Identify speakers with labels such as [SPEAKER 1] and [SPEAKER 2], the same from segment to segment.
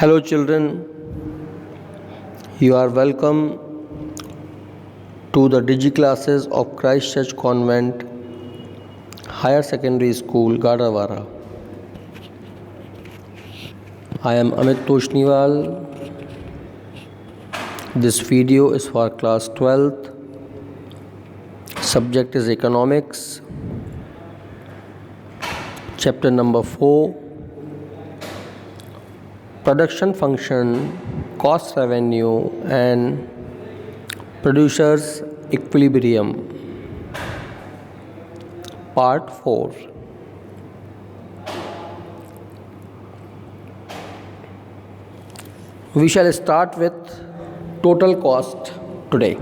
[SPEAKER 1] Hello, children. You are welcome to the Digi classes of Christ Church Convent Higher Secondary School, Gadawara. I am Amit Toshniwal. This video is for class 12th. Subject is economics. Chapter number 4. Production function, cost revenue and producers equilibrium. Part 4. We shall start with total cost today.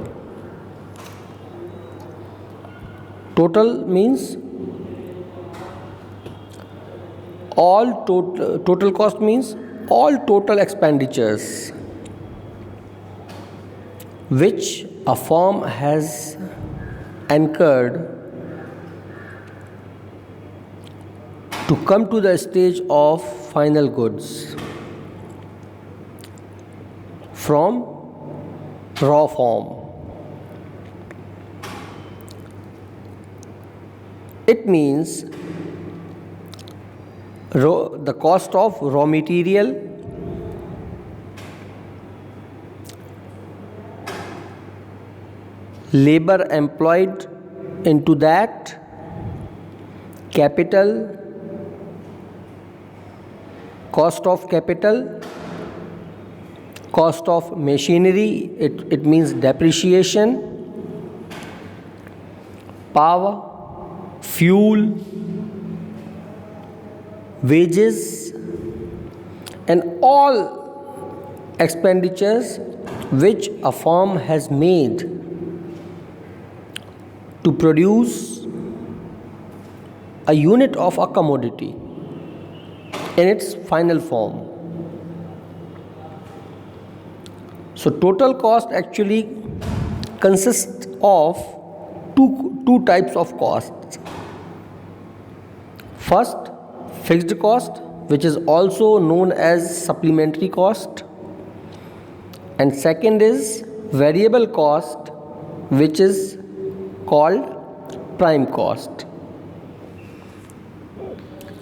[SPEAKER 1] Total means all total cost means all total expenditures which a firm has incurred to come to the stage of final goods from raw form. It means the cost of raw material, labor employed into that, capital, cost of capital, cost of machinery, it means depreciation, power, fuel, wages, and all expenditures which a firm has made to produce a unit of a commodity in its final form. So total cost actually consists of two types of costs. First, fixed cost, which is also known as supplementary cost, and second is variable cost, which is called prime cost.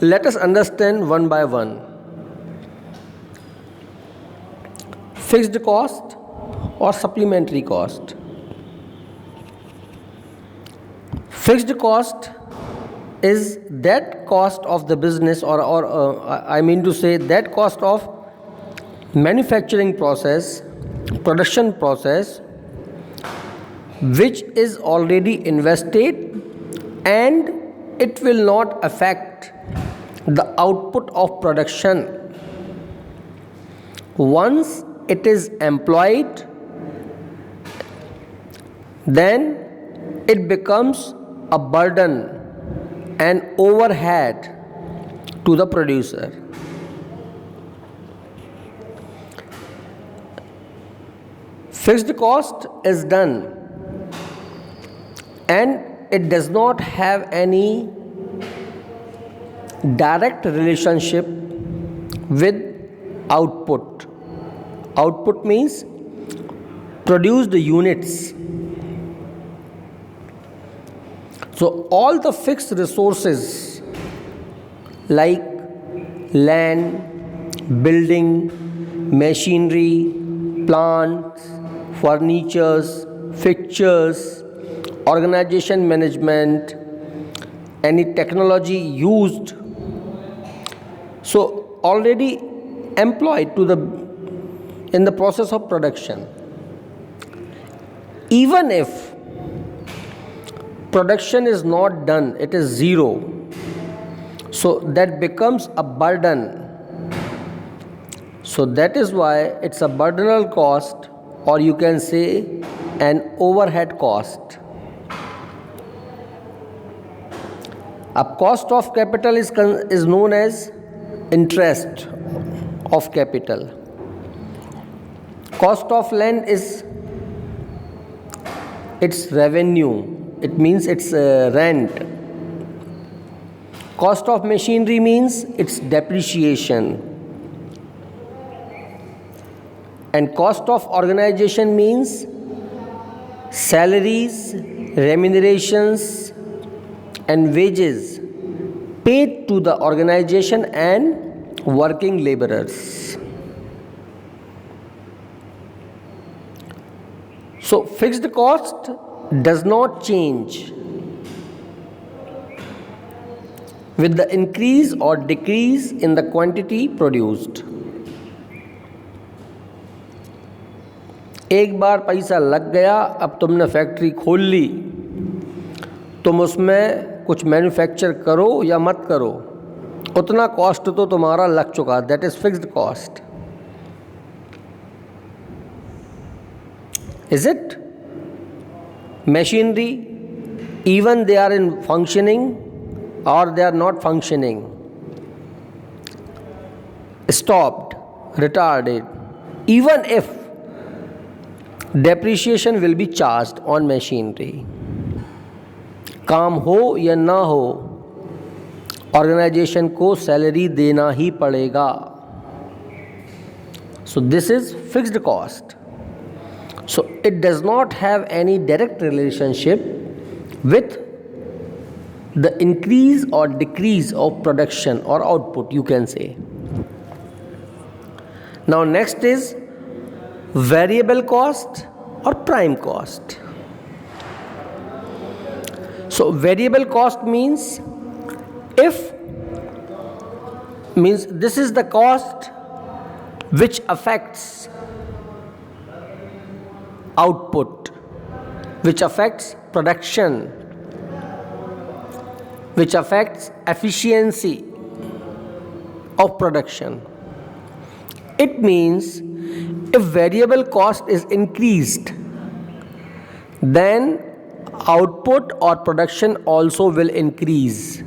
[SPEAKER 1] Let us understand one by one. Fixed cost or supplementary cost. Fixed cost is that cost of the business or I mean to say that cost of manufacturing process, production process, which is already invested and it will not affect the output of production. Once it is employed, then it becomes a burden, an overhead to the producer. Fixed cost is done and it does not have any direct relationship with output. Output means produced units. So all the fixed resources like land, building, machinery, plants, furnitures, fixtures, organization management, any technology used, so already employed in the process of production. Even if production is not done, it is zero, so that becomes a burden. So that is why it's a burdenal cost, or you can say an overhead cost. A cost of capital is known as interest of capital. Cost of land is its revenue, it means its rent. Cost of machinery means its depreciation. And cost of organization means salaries, remunerations and wages paid to the organization and working laborers. So fixed cost does not change with the increase or decrease in the quantity produced. एक बार पैसा लग गया, अब तुमने factory खोल ली, तुम उसमें कुछ मैन्युफैक्चर करो या मत करो, उतना कॉस्ट तो तुम्हारा लग चुका, that is fixed cost. Is it? Machinery, even they are in functioning or they are not functioning, stopped, retarded, even if depreciation will be charged on machinery, काम हो या ना हो, ऑर्गेनाइजेशन को सैलरी देना ही पड़ेगा. So this is fixed cost. So it does not have any direct relationship with the increase or decrease of production or output, you can say. Now next is variable cost or prime cost. So variable cost means this is the cost which affects output, which affects production, which affects efficiency of production. It means if variable cost is increased, then output or production also will increase.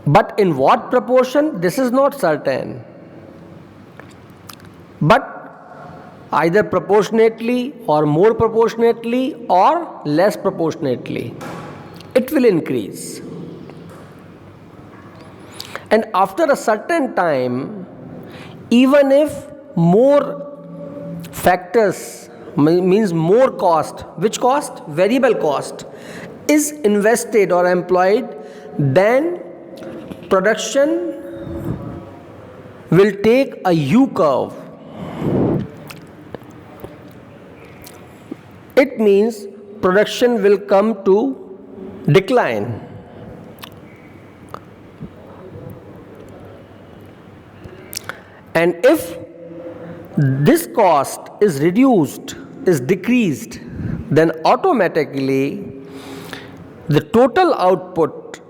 [SPEAKER 1] But in what proportion, this is not certain. But either proportionately or more proportionately or less proportionately, it will increase. And after a certain time, even if more factors, means more cost, which cost? Variable cost, is invested or employed, then production will take a U curve. It means production will come to decline. And if this cost is reduced, is decreased, then automatically the total output,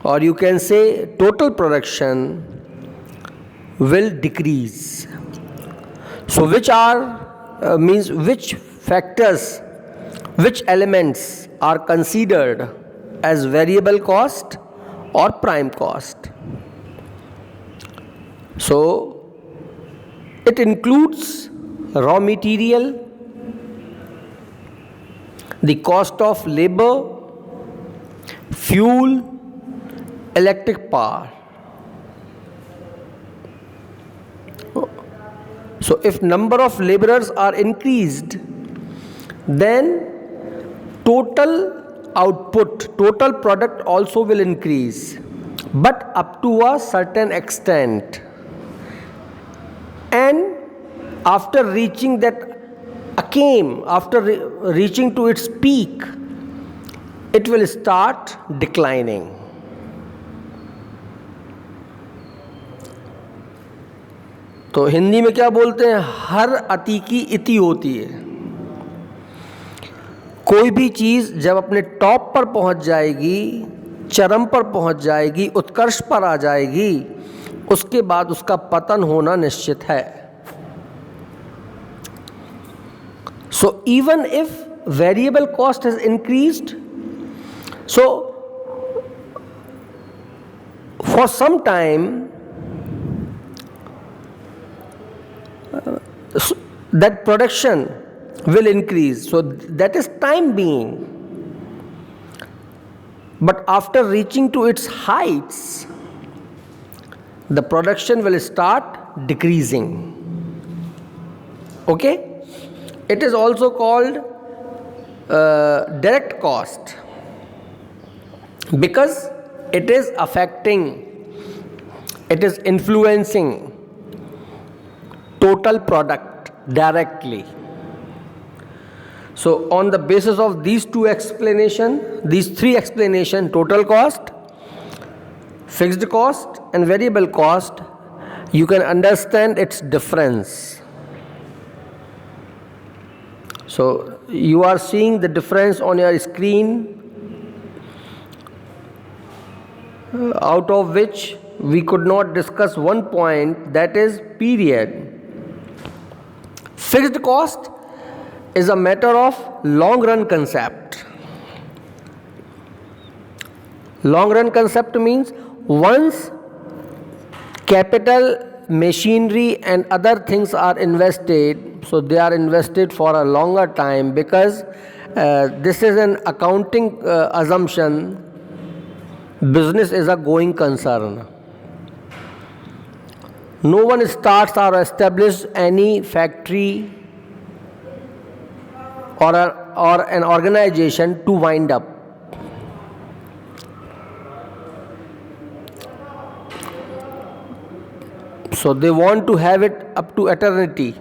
[SPEAKER 1] or you can say total production, will decrease. So which are means which factors, which elements are considered as variable cost or prime cost? So it includes raw material, the cost of labor, fuel, electric power. So if number of laborers are increased, then total output, total product also will increase, but up to a certain extent. And after reaching that after reaching to its peak, it will start declining. तो हिंदी में क्या बोलते हैं, हर अति की इति होती है. कोई भी चीज़ जब अपने टॉप पर पहुंच जाएगी, चरम पर पहुंच जाएगी, उत्कर्ष पर आ जाएगी, उसके बाद उसका पतन होना निश्चित है. So even if variable cost has increased, so for some time that production will increase, so that is time being. But after reaching to its heights, the production will start decreasing. Okay, it is also called direct cost because it is affecting, it is influencing total product directly. So on the basis of these three explanation, total cost, fixed cost and variable cost, you can understand its difference. So you are seeing the difference on your screen, out of which we could not discuss one point, that is period. Fixed cost is a matter of long run concept. Long run concept means once capital, machinery and other things are invested, so they are invested for a longer time, because this is an accounting assumption. Business is a going concern. No one starts or establishes any factory or an organization to wind up. So they want to have it up to eternity,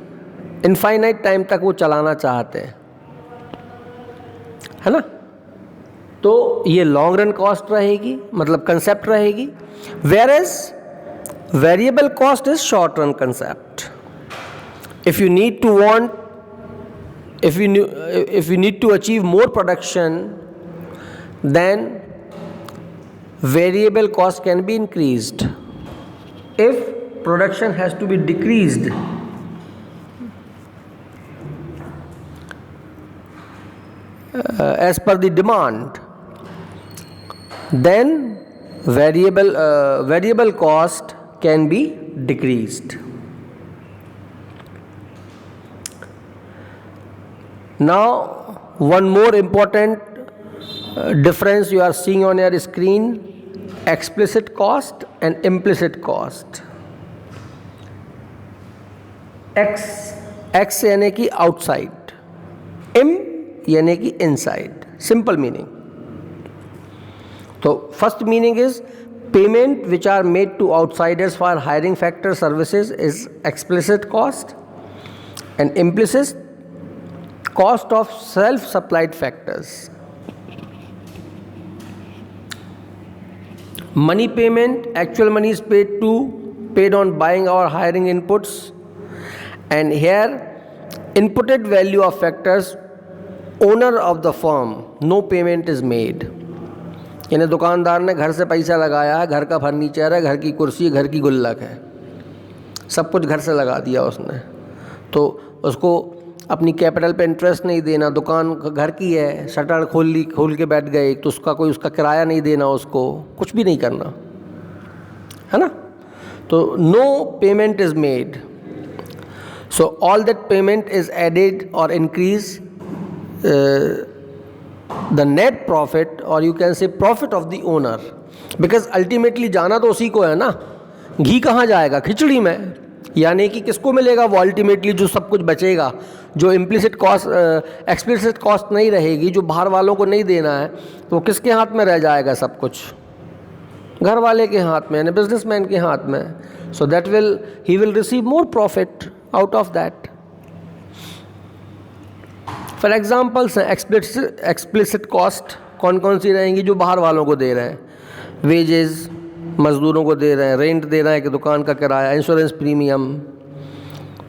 [SPEAKER 1] infinite time तक वो चलाना चाहते हैं, है ना? तो ये long run cost रहेगी, मतलब कंसेप्ट रहेगी. Whereas variable cost is short run concept. If you need to achieve more production, then variable cost can be increased. If production has to be decreased, as per the demand, then variable cost can be decreased. Now, one more important difference you are seeing on your screen: explicit cost and implicit cost. X यानी कि outside, M यानी कि inside. Simple meaning. So first meaning is payment which are made to outsiders for hiring factor services is explicit cost, and implicit cost of self-supplied factors. Money payment, actual money is paid on buying or hiring inputs, and here inputted value of factors, owner of the firm, no payment is made. यानी दुकानदार ने घर से पैसा लगाया है, घर का फर्नीचर है, घर की कुर्सी, घर की गुल्लक है, सब कुछ घर से लगा दिया उसने, तो उसको अपनी कैपिटल पे इंटरेस्ट नहीं देना. दुकान घर की है, शटर खोल के बैठ गए, तो उसका किराया नहीं देना, उसको कुछ भी नहीं करना, है ना? तो no payment is made. So all that payment is added or increase the net profit, or you can say profit of the owner, because ultimately जाना तो उसी को है ना. घी कहाँ जाएगा? खिचड़ी में. यानी कि किसको मिलेगा वो अल्टीमेटली, जो सब कुछ बचेगा, जो इम्प्लिसिट कॉस्ट, एक्सप्लिसिट कॉस्ट नहीं रहेगी, जो बाहर वालों को नहीं देना है, तो किसके हाथ में रह जाएगा? सब कुछ घर वाले के हाथ में, यानी बिजनेसमैन के हाथ में. So that he will receive more profit out of that. For example, explicit cost कौन कौन सी रहेंगी? जो बाहर वालों को दे रहे हैं, वेजेस मजदूरों को दे रहे हैं, रेंट दे रहे हैं कि दुकान का किराया, इंश्योरेंस प्रीमियम,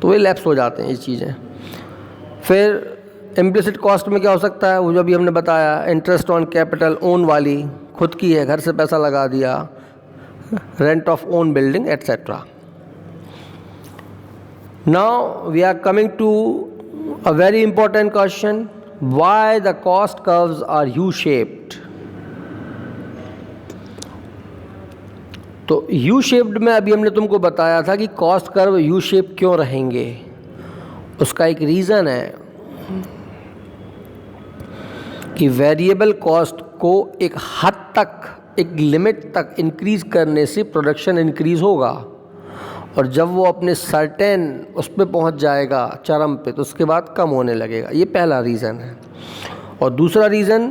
[SPEAKER 1] तो वे लैप्स हो जाते हैं ये चीज़ें. फिर इम्प्लिसिट कॉस्ट में क्या हो सकता है? वो जो भी हमने बताया, इंटरेस्ट ऑन कैपिटल, ओन वाली, खुद की है, घर से पैसा लगा दिया, rent of own building etcetera. Now we are coming to a very important question: why the cost curves are U-shaped? तो U-shaped में अभी हमने तुमको बताया था कि कॉस्ट कर्व U-shaped क्यों रहेंगे. उसका एक रीज़न है कि वेरिएबल कॉस्ट को एक हद तक, एक लिमिट तक इंक्रीज़ करने से प्रोडक्शन इंक्रीज़ होगा, और जब वो अपने सर्टेन उस पे पहुंच जाएगा चरम पे, तो उसके बाद कम होने लगेगा। ये पहला रीज़न है। और दूसरा रीज़न,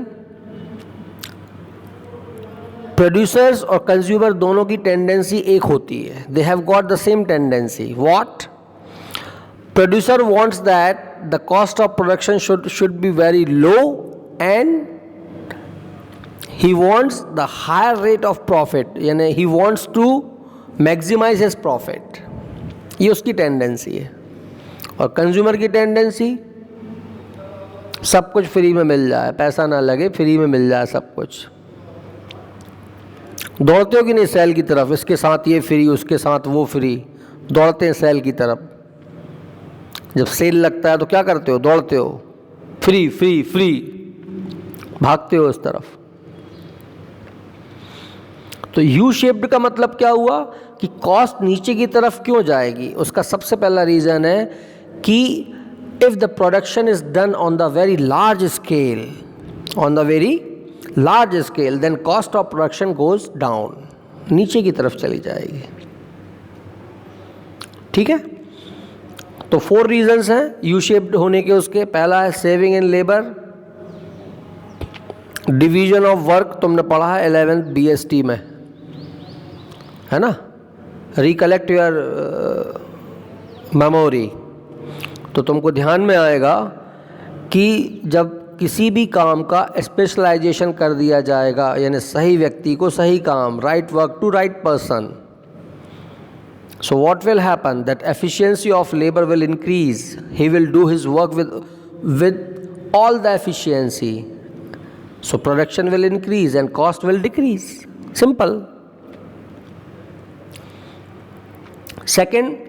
[SPEAKER 1] प्रोड्यूसर्स और कंज्यूमर दोनों की टेंडेंसी एक होती है। They have got the same tendency. What? Producer wants that the cost of production should be very low and he wants the higher rate of profit, यानी he wants to maximize his profit। ये उसकी tendency है। और consumer की tendency, सब कुछ free में मिल जाए, पैसा ना लगे, फ्री में मिल जाए सब कुछ। दौड़ते हो कि नहीं सेल की तरफ? इसके साथ ये फ्री, उसके साथ वो फ्री, दौड़ते हैं सेल की तरफ। जब सेल लगता है तो क्या करते हो? दौड़ते हो, फ्री फ्री फ्री, भागते हो इस तरफ। तो यू शेप्ड का मतलब क्या हुआ कि कॉस्ट नीचे की तरफ क्यों जाएगी? उसका सबसे पहला रीज़न है कि if the production is done on the very large scale, then cost of production goes down, नीचे की तरफ चली जाएगी। ठीक है? तो 4 रीजंस हैं यू शेप्ड होने के उसके। पहला है saving in labour, division of work, तुमने पढ़ा है 11th BST में, है ना? Recollect your memory. तो तुमको ध्यान में आएगा कि जब किसी भी काम का स्पेशलाइजेशन कर दिया जाएगा, यानी सही व्यक्ति को सही काम, right work to right person, so what will happen? That efficiency of labor will increase. He will do his work with all the efficiency, so production will increase and cost will decrease. Simple. Second,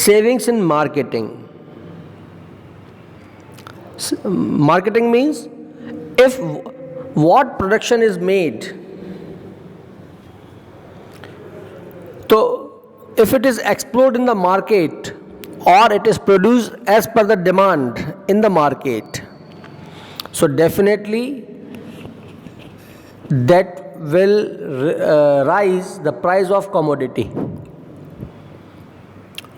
[SPEAKER 1] savings in marketing. Marketing means if what production is made, so if it is explored in the market or it is produced as per the demand in the market, so definitely that will rise the price of commodity.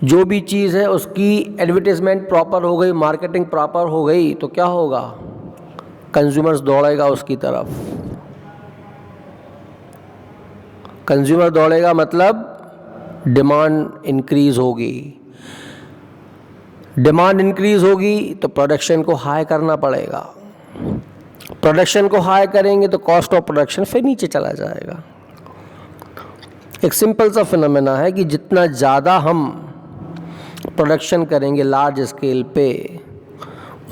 [SPEAKER 1] जो भी चीज़ है उसकी advertisement proper हो गई, marketing proper हो गई, तो क्या होगा? कंज्यूमर्स दौड़ेगा उसकी तरफ। कंज्यूमर दौड़ेगा मतलब डिमांड इंक्रीज होगी। डिमांड इंक्रीज होगी तो प्रोडक्शन को हाई करना पड़ेगा। प्रोडक्शन को हाई करेंगे तो कॉस्ट ऑफ प्रोडक्शन फिर नीचे चला जाएगा। एक सिंपल सा फिनोमेना है कि जितना ज़्यादा हम प्रोडक्शन करेंगे लार्ज स्केल पे,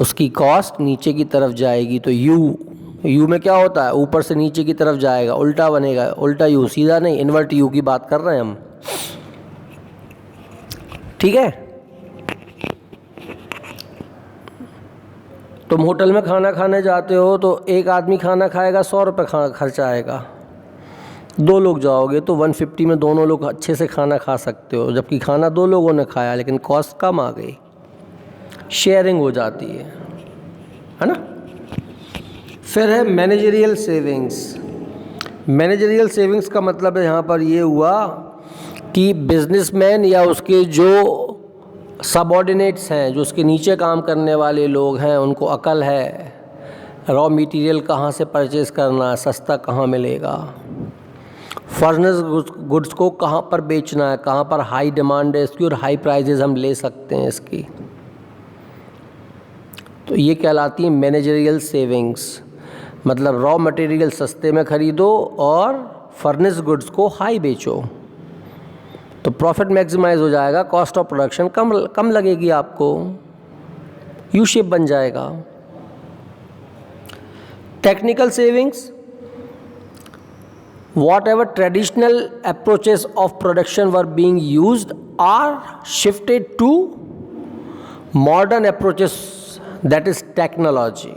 [SPEAKER 1] उसकी कॉस्ट नीचे की तरफ जाएगी। तो यू में क्या होता है? ऊपर से नीचे की तरफ जाएगा, उल्टा बनेगा। उल्टा यू, सीधा नहीं, इन्वर्ट यू की बात कर रहे हैं हम। ठीक है? तुम होटल में खाना खाने जाते हो तो एक आदमी खाना खाएगा, 100 रुपये खर्चा आएगा। 2 लोग जाओगे तो 150 में दोनों लोग अच्छे से खाना खा सकते हो, जबकि खाना 2 लोगों ने खाया लेकिन कॉस्ट कम आ गई, शेयरिंग हो जाती है ना? फिर है मैनेजरियल सेविंग्स। मैनेजरियल सेविंग्स का मतलब है यहाँ पर ये हुआ कि बिजनेसमैन या उसके जो सबऑर्डिनेट्स हैं, जो उसके नीचे काम करने वाले लोग हैं, उनको अकल है रॉ मटेरियल कहाँ से परचेज़ करना है, सस्ता कहाँ मिलेगा, फर्नेस गुड्स को कहाँ पर बेचना है, कहाँ पर हाई डिमांड है इसकी और हाई प्राइजेज़ हम ले सकते हैं इसकी। तो ये कहलाती है मैनेजरियल सेविंग्स। मतलब रॉ मटेरियल सस्ते में ख़रीदो और फर्नेस गुड्स को हाई बेचो, तो प्रॉफिट मैक्सिमाइज हो जाएगा, कॉस्ट ऑफ प्रोडक्शन कम लगेगी आपको, यू शेप बन जाएगा। Technical savings, whatever traditional approaches of production were being used are shifted to modern approaches, that is technology.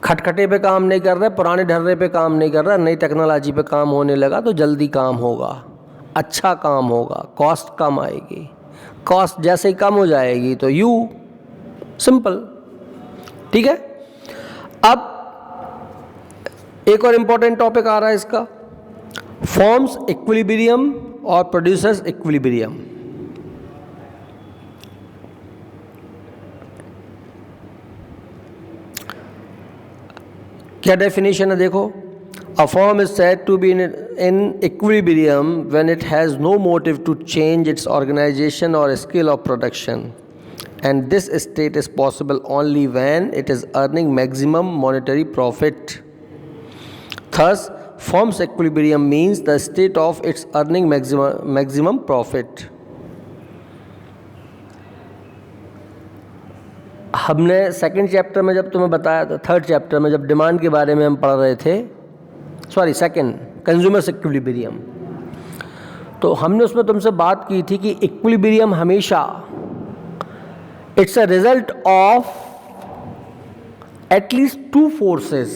[SPEAKER 1] खटखटे पे काम नहीं कर रहे, पुराने ढर्रे पे काम नहीं कर रहा, नई टेक्नोलॉजी पे काम होने लगा, तो जल्दी काम होगा, अच्छा काम होगा, कॉस्ट कम आएगी। कॉस्ट जैसे ही कम हो जाएगी तो यू, सिंपल। ठीक है? अब एक और इम्पॉर्टेंट टॉपिक आ रहा है इसका, forms equilibrium or producer's equilibrium. क्या डेफिनेशन है देखो, a firm is said to be in equilibrium when it has no motive to change its organization or scale of production, and this state is possible only when it is earning maximum monetary profit. Thus, firm's equilibrium means the state of its earning maximum profit. हमने second chapter में जब तुम्हें बताया था, third chapter में जब demand के बारे में हम पढ़ रहे थे, सेकंड कंज्यूमर्स इक्विलिब्रियम, तो हमने उसमें तुमसे बात की थी कि इक्विलिब्रियम हमेशा it's a result of at least two forces.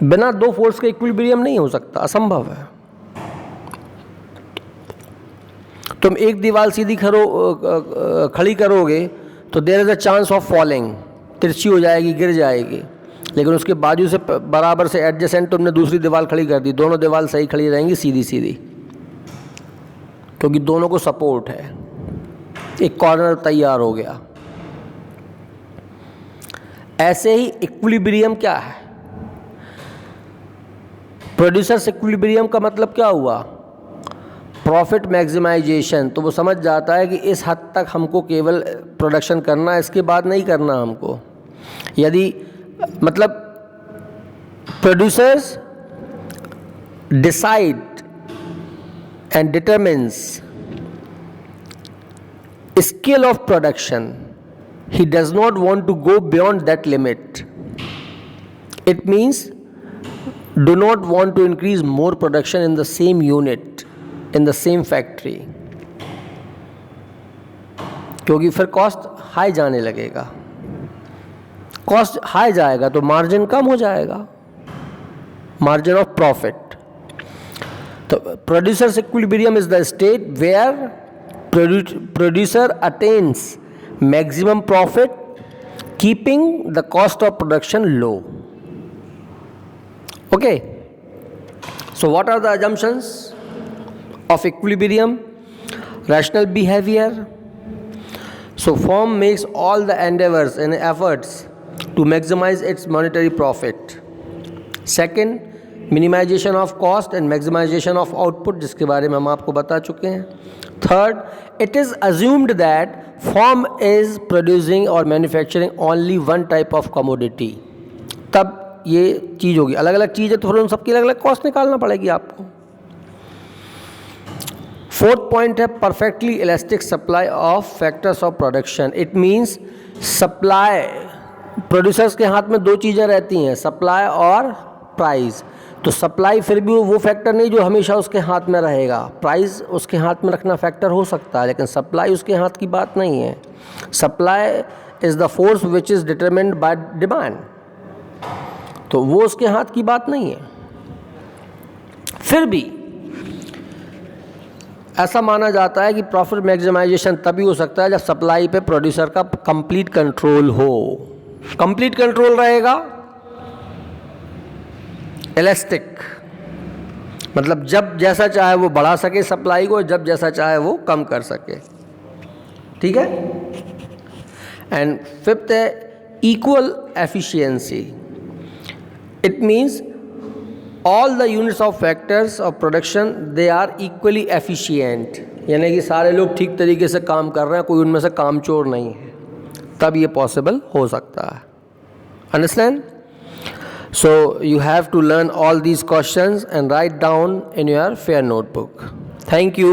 [SPEAKER 1] बिना दो फोर्स के इक्विलिब्रियम नहीं हो सकता, असंभव है. तुम एक दीवार सीधी खड़ी करोगे तो there is a chance of falling, तिरछी हो जाएगी, गिर जाएगी. लेकिन उसके बाजू से बराबर से एडजेसेंट तुमने दूसरी दीवार खड़ी कर दी, दोनों दीवार सही खड़ी रहेंगी सीधी सीधी, क्योंकि दोनों को सपोर्ट है. एक कॉर्नर तैयार हो गया. ऐसे ही इक्विलिब्रियम क्या है? प्रोड्यूसर्स इक्विलिब्रियम का मतलब क्या हुआ? Profit maximization. तो वो समझ जाता है कि इस हद तक हमको केवल प्रोडक्शन करना है, इसके बाद नहीं करना हमको. यदि मतलब producers decide and determines scale of production, he does not want to go beyond that limit. It means do not want to increase more production in the same unit, in the same factory, क्योंकि फिर cost high जाने लगेगा. Cost high जाएगा तो margin कम हो जाएगा, margin of profit. तो producer's equilibrium is the state where producer attains maximum profit keeping the cost of production low. Okay, so what are the assumptions of equilibrium? Rational behavior. So firm makes all the endeavors and efforts to maximize its monetary profit. Second, minimization of cost and maximization of output, जिसके बारे में हम आपको बता चुके हैं. Third, it is assumed that firm is producing और manufacturing only one type of commodity. तब ये चीज़ होगी. अलग अलग चीज़ है तो फिर उन सबकी अलग अलग कॉस्ट निकालना पड़ेगी आपको. फोर्थ पॉइंट है perfectly elastic supply of factors of production. It means supply, producers के हाथ में दो चीज़ें रहती हैं, सप्लाई और प्राइस. तो सप्लाई फिर भी वो फैक्टर नहीं जो हमेशा उसके हाथ में रहेगा. प्राइस उसके हाथ में रखना फैक्टर हो सकता है, लेकिन सप्लाई उसके हाथ की बात नहीं है. Supply is the force which is determined bye demand, तो वो उसके हाथ की बात नहीं है. फिर भी ऐसा माना जाता है कि प्रॉफिट मैक्सिमाइजेशन तभी हो सकता है जब सप्लाई पे प्रोड्यूसर का कंप्लीट कंट्रोल हो. कंप्लीट कंट्रोल रहेगा, इलास्टिक मतलब जब जैसा चाहे वो बढ़ा सके सप्लाई को, जब जैसा चाहे वो कम कर सके. ठीक है. एंड फिफ्थ है equal efficiency. It means all the units of factors of production they are equally efficient, यानी कि सारे लोग ठीक तरीके से काम कर रहे हैं, कोई उनमें से कामचोर नहीं है. तब ये पॉसिबल हो सकता है. Understand? So you have to learn all these questions and write down in your fair notebook. Thank you.